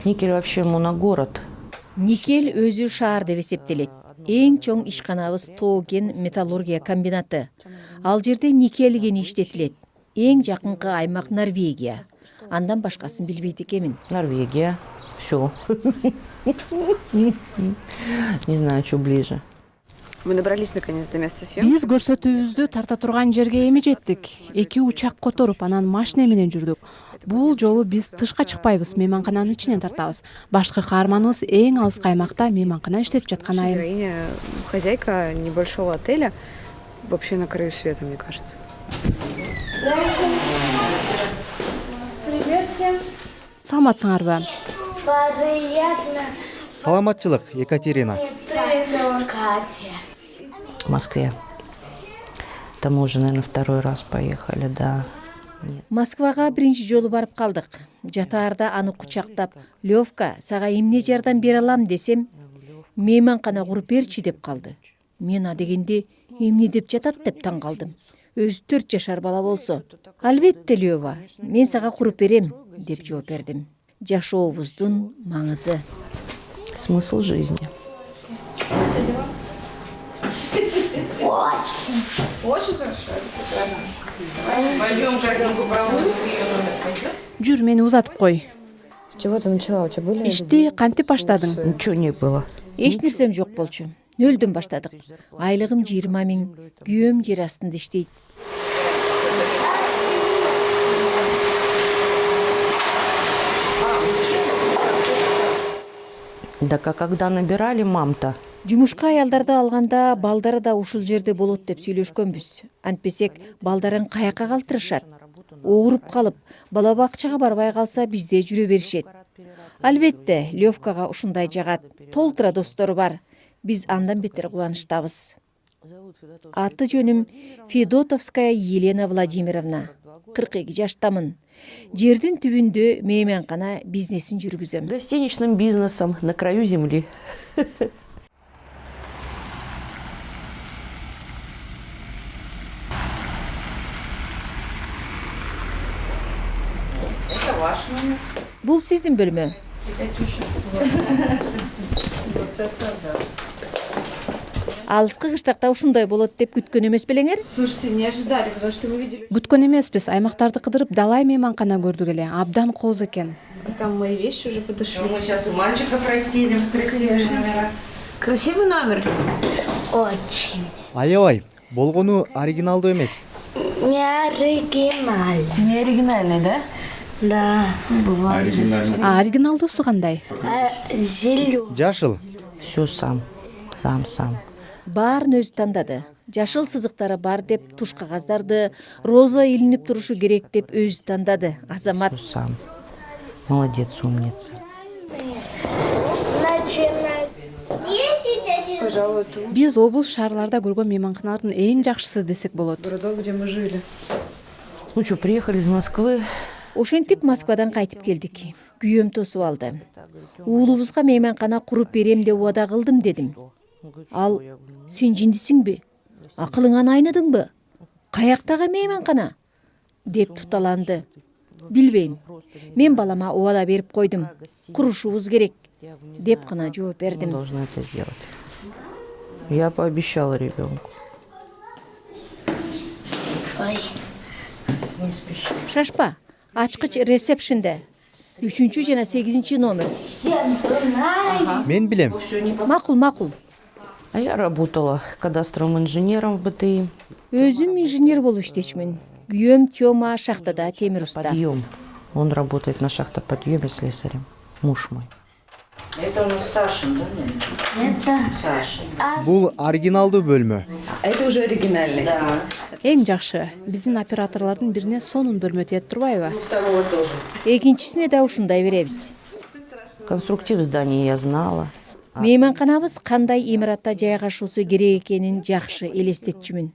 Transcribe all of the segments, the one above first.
Никель вообще моногород. Никель өзү шаар деп эсептелет. Эң чоң ишканабыз Тоо-Кен металлургия комбинаты. Ал жерде никель кени иштетилет. Эң жакынкы аймак Норвегия. Андан башкасын билбейт экенмин. Норвегия. Все. Не знаю, что ближе. Вы набрались наконец до места съемки? Биз көрсөтүүбүздү тарта турган жерге эми жеттик. 2 учак которуп, анан машина менен жүрдүк. Бул жолу биз тышка чыкпайбыз, мейманкананын ичинен тартабыз. Башкы каарманыбыз эң алыс каймакта мейманкана иштетип жаткан айым. Героиня, хозяйка небольшого отеля, вообще на краю света, мне кажется. Привет всем. Саламатсыңарбы? Приятно. Саламатчылык, Екатерина. Привет, Катя. В Москве. Там уже, наверное, второй раз поехали, да. Нет. Москвага биринчи жолу барып калдык. Жатаарда аны кучактап, Лёвка, сага эмне жардам бере алам десем, мейманкана куруп берчи деп калды. Мен адегенде эмне деп жатат деп таң калдым. Өзү 4 жашар бала болсо. Албетте, Лёва, мен сага куруп берем деп жооп бердим. Жашообуздун маңызы. Смысл жизни. Очень хорошо, это прекрасно. Пойдем картинку проводим. Жүр, мени узатып кой. С чего ты начала? У тебя были? Ишти кантип баштадың? Ничего не было. Эч нерсем жок болчу. Нөлдөн баштадык. Айлыгым 20 000, күйөөм жер астында иштейт. Да когда набирали мам-то, Жумушка аялдарды алганда балдары да ушул жерде болот деп сүйлөшкөнбүз. Антпесек балдарын каяка калтырышат. Ооруп калып, бала бакчага барбай калса бизде жүрө беришет. Албетте, Лёвкага ушундай жагат. Толтура достору бар. Биз андан бетер кубанычтабыз. Аты жөнүм Федотовская Елена Владимировна. 42 жаштамын. Жердин түбүндө мейманкана бизнесин жүргүзөм. гостиничным бизнесом на краю земли. Это ваш номер. Бул сиздин бөлмө. Вот это да. Алыскы кыштакта ушундай болот деп күткөн эмес белеңер? Слушайте, не ожидали, потому что мы видели... Күткөн эмеспиз, аймактарды кыдырып далай мейманкана көрдүк эле. Абдан кооз экен. Там мои вещи уже подошли. Мы сейчас и мальчиков рассилим в красивые номера. Красивый номер? Очень. Аябай, болгону оригиналдуу эмес. Не оригинальный. Не оригинальный, да? Да, бывает. Оригиналдуусу кандай? Зеленый. Жашыл. Все сам. Сам. Баарын өзү тандады. Жашыл сызыктары бар деп туш кагаздарды, роза илинип турушу керек деп өзү тандады. Азамат. Все сам. Молодец, умница. Начинать. 10, Пожалуй, это Биз облус шаарларда көргөн мейманканалардын эң жакшысы десек болот. городок, где мы жили. Ну что, приехали из Москвы. Ошентип Москвадан кайтып келдик. Күйөөм тосуп алды. Уулубузга мейманкана куруп берем деп убада кылдым дедим. Ал, сен жиндисиңби? Акылыңан айнадыңбы? Каяктагы мейманкана? Деп туталанды. Билбейм. Мен балама убада берип койдум. Курушубуз керек. Деп гана жооп бердим. Должна это сделать. Я пообещала ребенку. Не спеши. Шашпа. Ачкыч ресепшнде. 3 жана 8 номер. Я знаю. Мен билем. Макул. А я работала кадастровым инженером в БТИ. Өзүм инженер болуп иштечмин. Күйөөм Тёма шахтада темир уста. Подъем. Он работает на шахтоподъеме слесарем. Муж мой. Это у нас Сашин, да? Это... Саша. Бул оригиналдуу бөлмө. Это уже оригинальный. Да. Эң жакшы, биздин операторлордун бирине сонун бөлмө тиет турбайбы? Второго тоже. Экинчисине да ушундай беребиз. Конструктив здания я знала. Мейманканабыз кандай имаратта жайгашуусу керек экенин жакшы элестетчүмүн.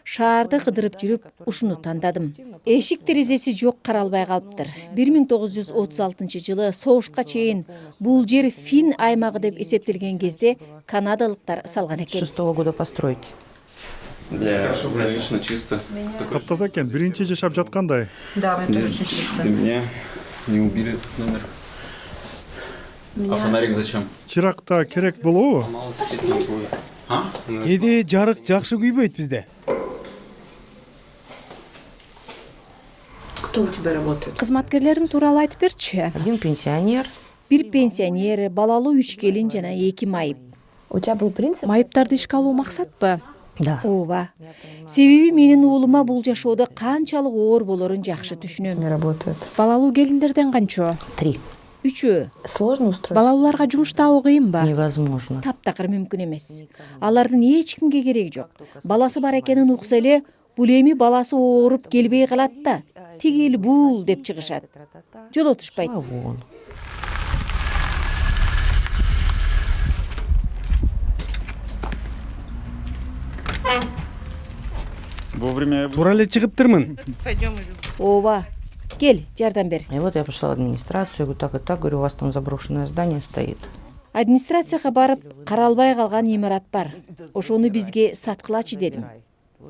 Шаарды кыдырып жүрүп, ушуну тандадым. Эшик терезеси жок каралбай калыптыр. 1936 согушка чейин бул жер Фин аймагы деп эсептелген кезде канадалыктар салган экен. 6-го года постройки. Достаточно чисто. Таптаза экен, биринчи жашап жаткандай. Да, мне тоже очень чисто. Для меня не убили этот номер. А фонарик зачем? Чыракта керек болобу? А? Кээде жарык жакшы күйбөйт бизде. Кто у тебя работает? кызматкерлериң тууралуу айтып берчи. Один пенсионер. Бир пенсионер, балалуу 3 келин жана 2 майып. У тебя был принцип? Майыптарды ишке алуу максатпы? Да. Ооба. Себеби менин уулума бул жашоодо канчалык оор болорун жакшы түшүнөм. Не работает. Балалуу келиндерден канчо? 3. 3 Сложно устроить? Балалууларга жумуш таабуу кыйынбы? Невозможно. таптакыр мүмкүн эмес. Алардын эч кимге кереги жок. Баласы бар экенин укса эле, бул эми баласы ооруп келбей калат да, тигил бул деп чыгышат. Жолотушпайт. Вон. Вовремя... Туура эле чыгыптырмын. Ооба. Кел, жардам бер. И вот я пошла в администрацию, говорю, так и так, говорю, у вас там заброшенное здание стоит. Администрацияга барып, каралбай калган имарат бар. Ошону бизге саткылачы дедим.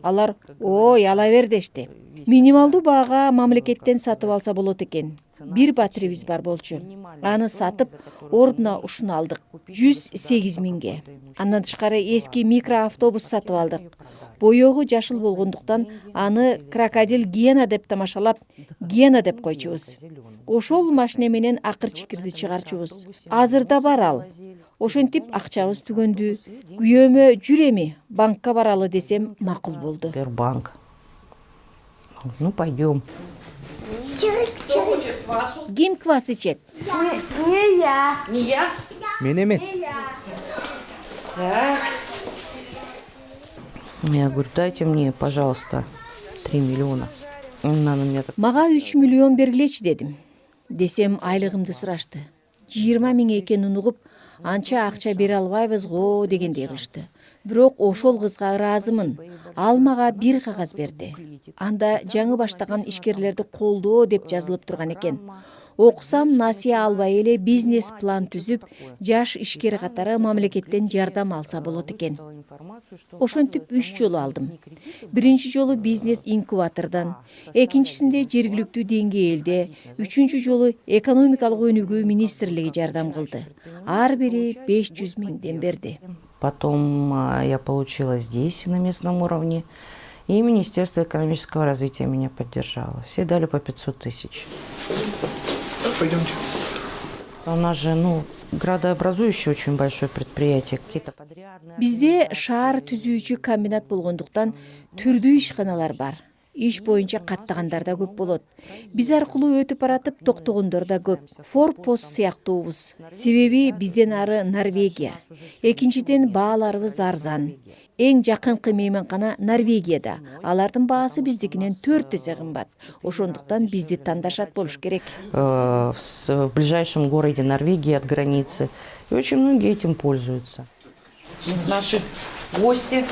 Алар, ой, ала бер дешти. Минималдуу баага мамлекеттен сатып алса болот экен. Бир батирибиз бар болчу. Аны сатып, ордуна ушуну алдык. 108 миңге. Андан тышкары эски микроавтобус сатып алдык. Боёгу жашыл болгондуктан аны крокодил Гена деп тамашалап, Гена деп койчубуз. Ошол машина менен акыр чикирди чыгарчубуз. Азырда бар ал. Ошентип акчабыз түгөндү. Күйөөмө жүр эми, банкка баралы десем макул болду. Сбербанк. Ну, пойдем. Ким квас ичет? Не я. Мен эмес. Я говорю, дайте мне, пожалуйста, 3 миллиона. Она на меня так... Мага 3 миллион бергилечи дедим. Десем айлыгымды сурашты. 20 миң экенин угуп, анча акча бере албайбыз го дегендей кылышты. Бирок ошол кызга ыраазымын. Ал мага бир кагаз берди. Анда жаңы баштаган ишкерлерди колдоо деп жазылып турган экен. Окусам насыя албай эле бизнес план түзүп, жаш ишкер катары мамлекеттен жардам алса болот экен. Ошентип 3 жолу алдым. Биринчи жолу бизнес инкубатордон, экинчисинде жергиликтүү деңгээлде, үчүнчү жолу экономикалык өнүгүү министрлиги жардам кылды. Ар бири 500 миңден берди. Потом я получила здесь, на местном уровне, и Министерство экономического развития меня поддержало. Все дали по 500 тысяч. Пойдемте. У нас же, градообразующее очень большое предприятие, какие-то подрядные... Бизде шаар түзүүчү комбинат болгондуктан түрдүү ишканалар бар. Иш боюнча каттагандар да көп болот. Биз аркылуу өтүп баратып токтогондор да көп. Форпост сыяктуубуз. Себеби бизден ары Норвегия. Экинчиден бааларыбыз арзан. Эң жакынкы мейманкана Норвегияда. Алардын баасы биздикинен 4 эсе кымбат. Ошондуктан бизди тандашат болуш керек. В ближайшем городе Норвегии от границы. И очень многие этим пользуются. Наши гости,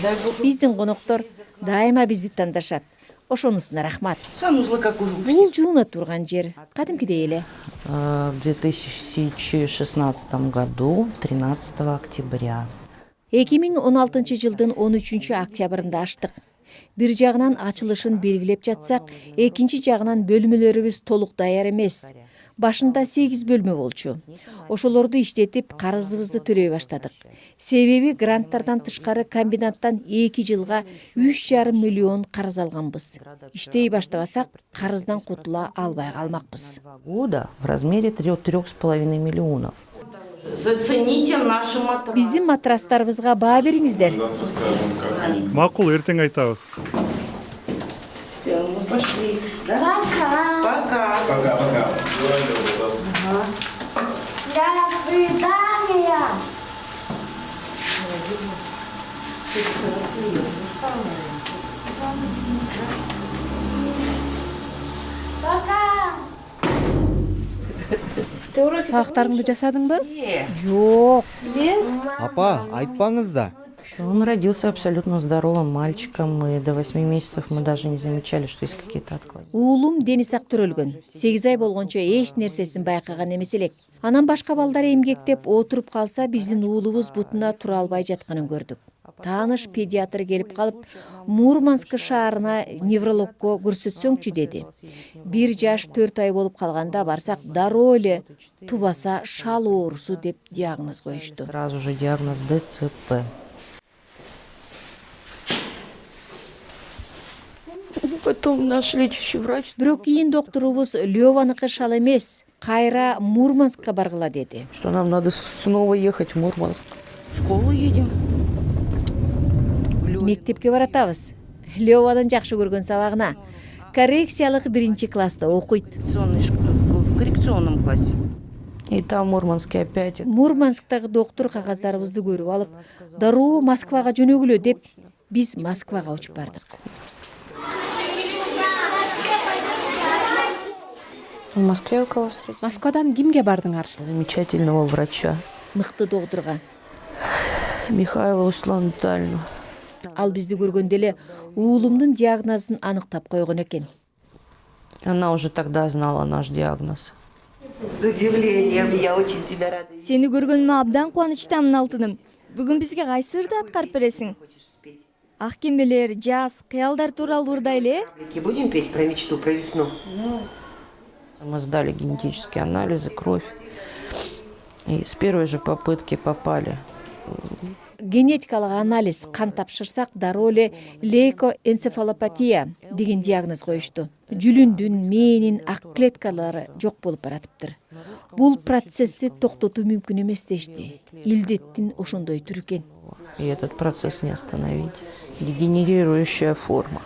дай бог... Биздин коноктор дайыма бизди тандашат. Ошонусуна рахмат. Санузлы, как у Бул жууна турган жер. Кадимкидей эле. В 2016 году, 13 октября. 2016 жылдын 13 октябрында аштык. Бир жагынан ачылышын белгилеп жатсак, экинчи жагынан бөлмөлөрүбүз толук даяр эмес. Башында 8 бөлмө болчу. Ошолорду иштетип, карызыбызды төлөй баштадык. Себеби гранттардан тышкары комбинаттан 2 жылга 3,5 миллион карыз алганбыз. Иштей баштабасак, карыздан кутула албай калмакпыз. 2 года в размере 3,5 миллионов. Зацените наши матрасы. Биздин матрастарыбызга баа бериңиздер. Завтра скажем, как они. Макул, эртең айтабыз. Все, мы пошли. Да? Пока. Пока. Пока-пока. До свидания. Пока. Сабактарыңды жасадыңбы? Жок. Апа, айтпаңыз да. Он родился абсолютно здоровым мальчиком, и до 8 месяцев мы даже не замечали, что есть какие-то отклонения. Уулум дени сак төрөлгөн. 8 ай болгончо эч нерсесин байкаган эмес элек. Анан башка балдар эмгектеп отуруп калса, биздин уулубуз бутуна тура албай жатканын көрдүк. Тааныш педиатр келип калып, Мурманск шаарына неврологко көрсөтсөңчү деди. 1 жаш 4 ай болуп калганда барсак, дароо эле тубаса шал оорусу деп диагноз коюшту. Сразу же диагноз ДЦП. Потом наш лечащий врач, Бирок кийин доктурубуз Лёваныкы шал эмес, кайра Мурманскка баргыла деди. что нам надо снова ехать в Мурманск. В школу едем. Мектепке баратабыз. Лёванын жакшы көргөн сабагына. Коррекциялык 1-класста окуйт. В коррекционном классе. И там в Мурманске опять. Мурмансктагы доктур кагаздарыбызды көрүп алып, дароо Москвага жөнөгүлө деп, биз Москвага учуп бардык. В Москве у кого встретил? Москвадан кимге бардыңар? Замечательного врача. Мыкты доктурга. Михайлову Светлану Витальевну. Ал бизди көргөндө эле уулумдун диагнозун аныктап койгон экен. Она уже тогда знала наш диагноз. С удивлением, я очень тебя рада. Сени көргөнүмө абдан кубанычтамын алтыным. Бүгүн бизге кайсы ырды аткарып бересиң? Ак кемелер, жаз, кыялдар тууралуу ырдайлы, Будем петь про мечту, про весну? Мы сдали генетические анализы, кровь. И с первой же попытки попали. Генетикалык анализ кан тапшырсак, дароо эле лейкоэнцефалопатия деген диагноз коюшту. Жүлүндүн, мээнин ак клеткалары жок болуп баратыптыр. Бул процессти токтотуу мүмкүн эмес дешти. Илдеттин ошондой түрү экен. И этот процесс не остановить. Дегенерирующая форма.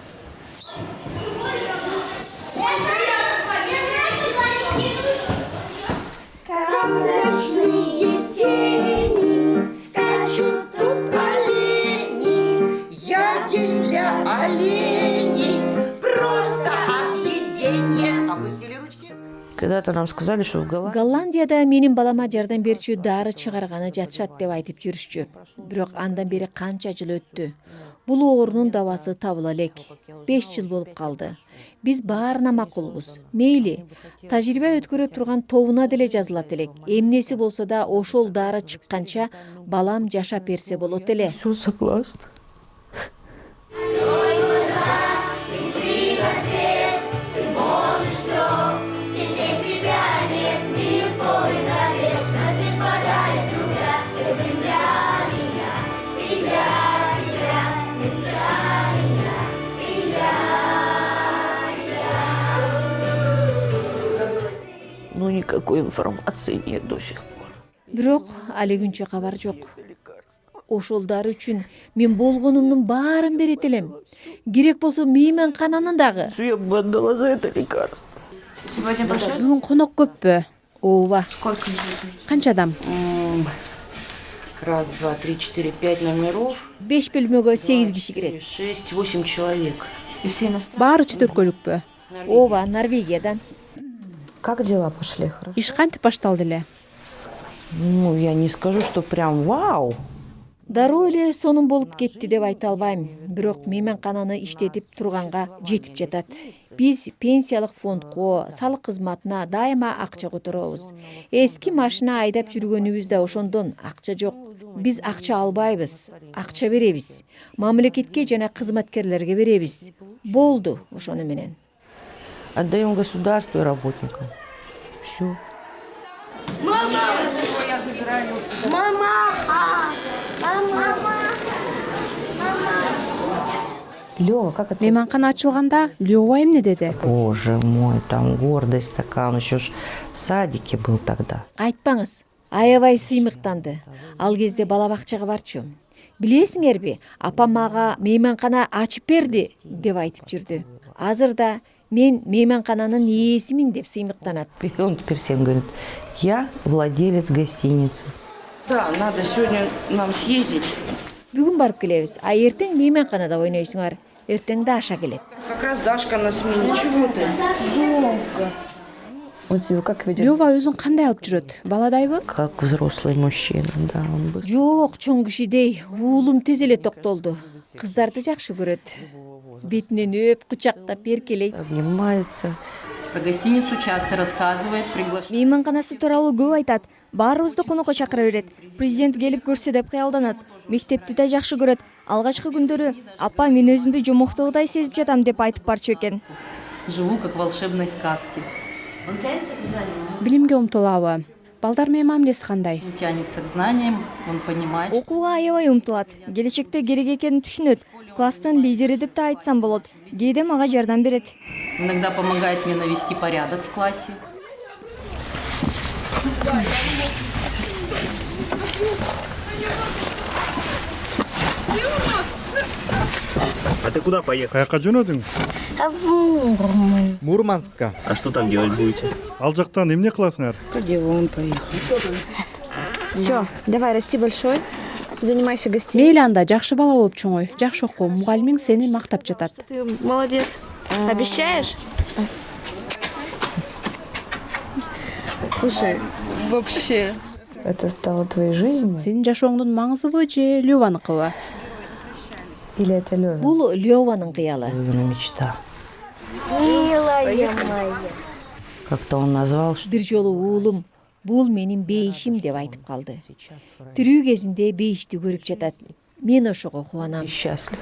Ночные тени, скачут тут олени, ягель для оленей, просто объедение. Опустили ручки. Когда-то нам сказали, что в Голландии Голландияда менин балама жардам берчү дары чыгарганы жатышат деп айтып жүрүшчү. Бирок андан бери канча жыл өттү. Бул оорунун дабасы табыла элек. 5 жыл болуп калды. Биз баарына макулбуз. Мейли, тажрыйба өткөрө турган тобуна деле жазылат элек. Эмнеси болсо да ошол дары чыкканча балам жашап берсе болот эле. все согласны. Но никакой информации нет до сих пор. Бирок али күнчө кабар жок. Ошол дары үчүн мен болгонумдун баарын берет элем. Керек болсо мейманкананын дагы. Я бы отдала за это лекарство. Бүгүн конок көппү? Ооба. Канча адам? Раз, два, три, четыре, 5 номеров. 5 бөлмөгө 8 киши кирет. 6-8 человек. Баары чет өлкөлүкпү? Ооба, Норвегиядан. Как дела пошли? Хорошо. Иш кантип башталды эле? Ну, я не скажу, что прям вау. Дароо эле сонун болуп кетти деп айта албайм. Бирок мейманкананы иштетип турганга жетип жатат. Биз пенсиялык фондко, салык кызматына дайыма акча которобуз. Эски машина айдап жүргөнүбүз да ошондон акча жок. Биз акча албайбыз, акча беребиз. Мамлекетке жана кызматкерлерге беребиз. Болду ошону менен. Отдаем государству и работникам. Все. Лёва, как это? Мейманкана ачылганда Лёва эмне деди? Боже мой, там гордость такая. Он еще ж в садике был тогда. Айтпаңыз, аябай сыймыктанды. Ал кезде бала бакчага барчу. Билесиңерби, апам мага мейманкана ачып берди деп айтып жүрдү. Азырда мен мейманкананын ээсимин деп сыймыктанат. И он теперь всем говорит, я владелец гостиницы. Да, надо сегодня нам съездить. Бүгүн барып келебиз, а эртең мейманканада ойнойсуңар. Эртең Даша келет. Как раз Дашка на смене. Чего ты? Он себя как ведет? Лёва өзүн кандай алып жүрөт? Баладайбы? Как взрослый мужчина, да, он быстро. Жок, чоң кишидей, уулум тез эле токтолду. Кыздарды жакшы көрөт. Бетинен өп, кучактап эркелейт. Обнимается. Про гостиницу часто рассказывает, приглашает. мейманканасы тууралуу көп айтат. Баарыбызды конокко чакыра берет. Президент келип көрсө деп кыялданат. Мектепти да жакшы көрөт. Алгачкы күндөрү апа мен өзүмдү жомоктогудай сезип жатам деп айтып барчу экен. Живу как в волшебной сказке. билимге умтулабы? Балдар менен мамилеси кандай? Он тянется к знаниям, он понимает. Окууга аябай умтулат. Келечекте керек экенин түшүнөт. Класстын лидери деп да айтсам болот. Кээде мага жардам берет. Иногда помогает мне навести порядок в классе. А ты куда поехал? Каяка жөнөдүң? Мурманскка. А что там делать будете? Ал жактан эмне кыласыңар? Все, давай, расти большой, занимайся гостиницей. Мейли анда жакшы бала болуп чоңой. Жакшы окуу, мугалимиң сени мактап жатат. Ты молодец. Обещаешь? Слушай, вообще... Это стало твоей жизнью? Сенин жашооңдун маңызыбы же Лёваныкыбы? Или это Лёва? бул Лёванын кыялы. Левина мечта. Как-то он назвал, что Бир жолу уулум бул менин бейишим деп айтып калды. Тирүү кезинде бейишти көрүп жатат. Мен ошого кубанам. счастлив.